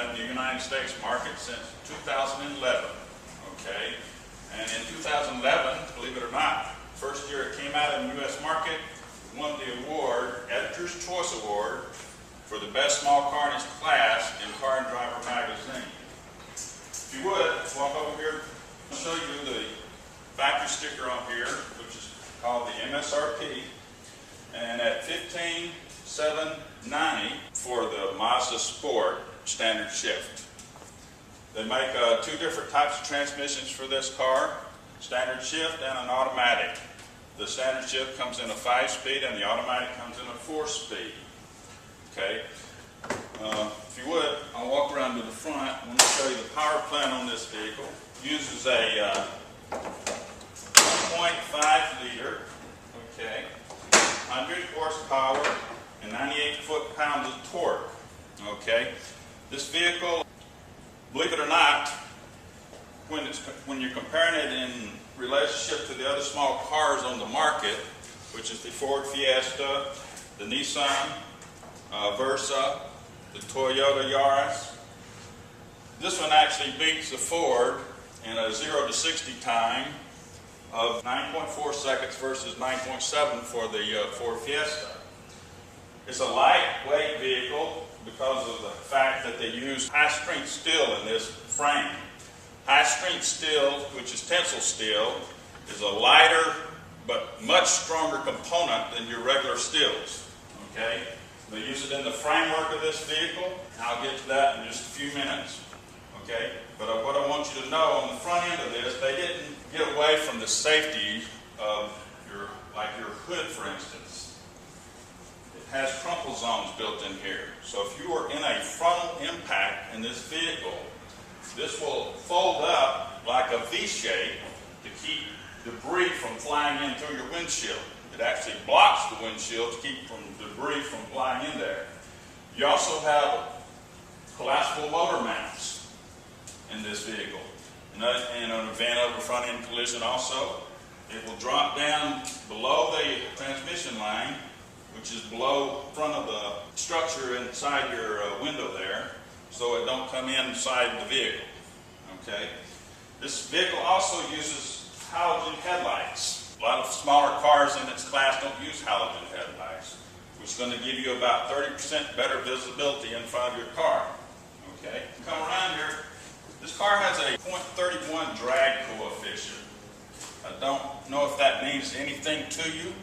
in the United States market since 2011. Okay, and in 2011, believe it or not, first year it came out in the U.S. market, won the award, Editor's Choice Award, for the best small car in its class in Car and Driver magazine. If you would, walk over here. I'll show you the factory sticker on here, which is called the MSRP, and at $15,790 for the Mazda Sport standard shift. They make two different types of transmissions for this car, standard shift and an automatic. The standard shift comes in a 5-speed and the automatic comes in a 4-speed. Okay, if you would, I'll walk around to the front. I want to show you the power plant on this vehicle. It uses a 1.5 liter, okay, 100 horsepower and 98 foot-pounds of torque. Okay, this vehicle, believe it or not, when you're comparing it in relationship to the other small cars on the market, which is the Ford Fiesta, the Nissan Versa, the Toyota Yaris, this one actually beats the Ford in a 0 to 60 time of 9.4 seconds versus 9.7 for the Ford Fiesta. It's a lightweight vehicle because of the fact that they use high-strength steel in this frame. High-strength steel, which is tensile steel, is a lighter but much stronger component than your regular steels. Okay? They use it in the framework of this vehicle. I'll get to that in just a few minutes. Okay? But what I want you to know on the front end of this, they didn't get away from the safety of your hood, for instance. It has crumple zones built in here. So if you are in a frontal impact in this vehicle, this will fold up like a V shape to keep debris from flying in through your windshield. It actually blocks the windshield to keep debris from flying in there. You also have collapsible motor mounts in this vehicle. And an event of a front end collision also, it will drop down below the transmission line, which is below front of the structure inside your window there, so it don't come inside the vehicle. Okay? This vehicle also uses halogen headlights. A lot of smaller cars in its class don't use halogen headlights, which is going to give you about 30% better visibility in front of your car. Okay? Come around here. This car has a 0.31 drag coefficient. I don't know if that means anything to you,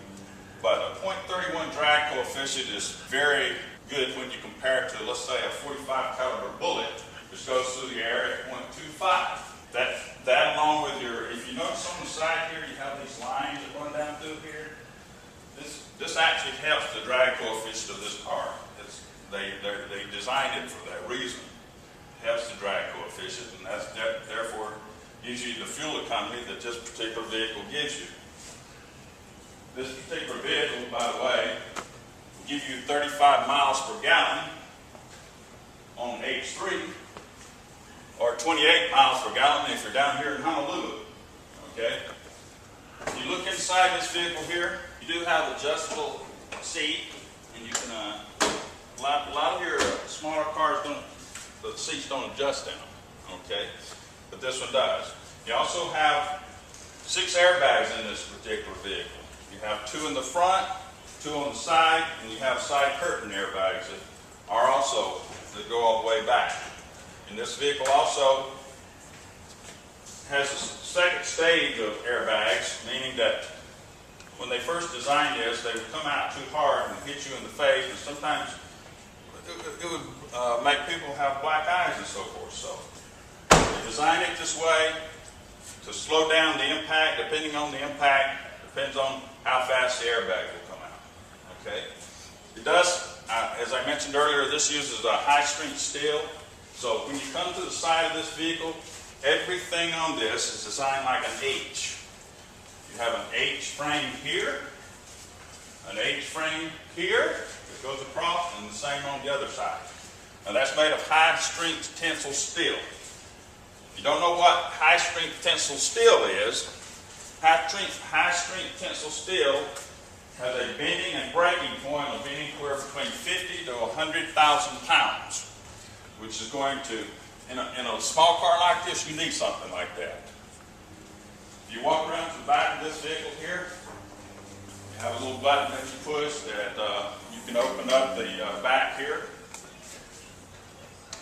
but a 0.31 drag coefficient is very good when you compare it to, let's say, a .45 caliber bullet, which goes through the air at 0.25. That along with if you notice on the side here, you have these lines that run down through here. This actually helps the drag coefficient of this car. They designed it for that reason. It helps the drag coefficient, and that's therefore gives you the fuel economy that this particular vehicle gives you. This particular vehicle, by the way, will give you 35 miles per gallon on H3, or 28 miles per gallon if you're down here in Honolulu. Okay? If you look inside this vehicle here, you do have adjustable seat, and you can, a lot of your smaller cars the seats don't adjust in them. Okay? But this one does. You also have 6 airbags in this particular vehicle. You have 2 in the front, 2 on the side, and you have side curtain airbags that go all the way back. And this vehicle also has a second stage of airbags, meaning that when they first designed this, they would come out too hard and hit you in the face, and sometimes it would make people have black eyes and so forth. So they designed it this way to slow down the impact. Depending on the impact, depends on how fast the airbag will come out. Okay? It does, as I mentioned earlier, this uses a high-strength steel. So when you come to the side of this vehicle, everything on this is designed like an H. You have an H frame here, an H frame here that goes across, and the same on the other side. Now that's made of high-strength tensile steel. If you don't know what high-strength tensile steel is, high-strength tensile steel has a bending and breaking point of anywhere between 50 to 100,000 pounds. which is going to, in a small car like this, you need something like that. If you walk around to the back of this vehicle here, you have a little button that you push that you can open up the back here.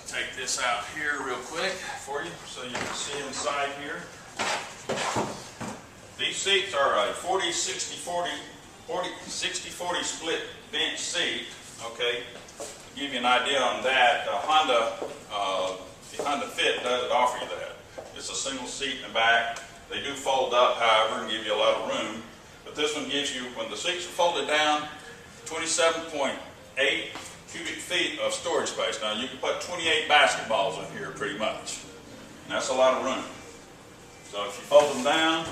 Take this out here real quick for you so you can see inside here. These seats are a 40-60-40 split bench seat. Okay, to give you an idea on that, the Honda Fit doesn't offer you that. It's a single seat in the back. They do fold up, however, and give you a lot of room. But this one gives you, when the seats are folded down, 27.8 cubic feet of storage space. Now you can put 28 basketballs in here pretty much. And that's a lot of room. So if you fold them down,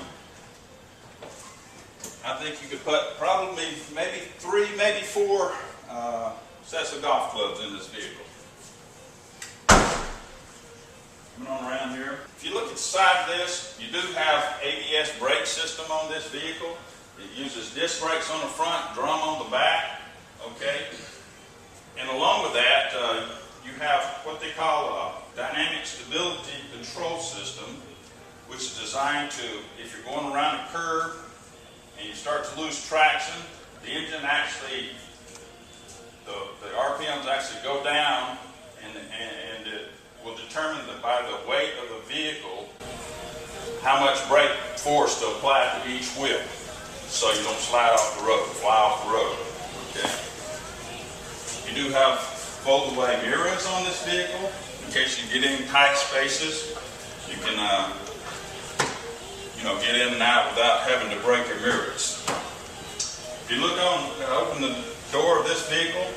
I think you could put probably maybe 3, maybe 4 sets of golf clubs in this vehicle. Coming on around here. If you look at the side of this, you do have ABS brake system on this vehicle. It uses disc brakes on the front, drum on the back. Okay. And along with that, you have what they call a dynamic stability control system, which is designed to, if you're going around a curve and you start to lose traction, the engine actually, the RPMs actually go down, and it will determine that by the weight of the vehicle how much brake force to apply to each wheel, so you don't slide off the road, fly off the road. Okay. You do have fold-away mirrors on this vehicle in case you get in tight spaces. You can, get in and out without having to break your mirrors. If you look open the door of this vehicle,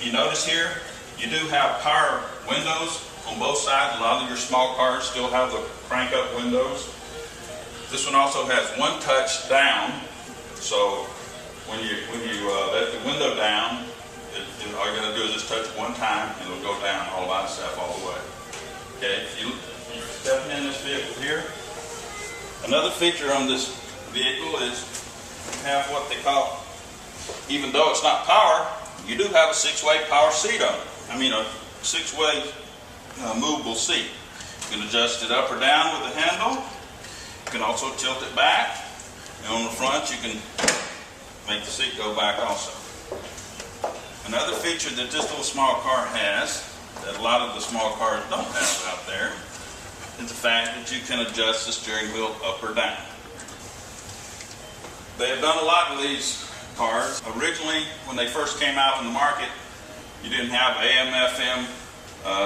you notice here you do have power windows on both sides. A lot of your small cars still have the crank-up windows. This one also has one touch down, so when you let the window down, all you're going to do is just touch it one time and it'll go down all by itself all the way. Okay, if you're stepping in this vehicle here, another feature on this vehicle is you have what they call, even though it's not power, you do have a 6-way power seat on it. I mean a 6-way movable seat. You can adjust it up or down with the handle. You can also tilt it back. And on the front you can make the seat go back also. Another feature that this little small car has, that a lot of the small cars don't have out there, is the fact that you can adjust the steering wheel up or down. They have done a lot with these cars. Originally, when they first came out in the market, you didn't have AM/FM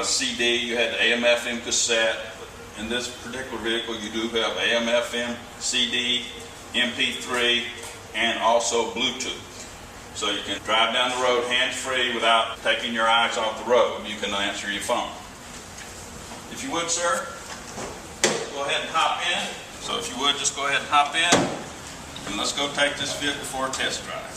CD, you had the AM/FM cassette. In this particular vehicle, you do have AM/FM CD, MP3, and also Bluetooth. So you can drive down the road hands-free without taking your eyes off the road. You can answer your phone. If you would, sir, go ahead and hop in. So if you would, just go ahead and hop in, and let's go take this vehicle for a test drive.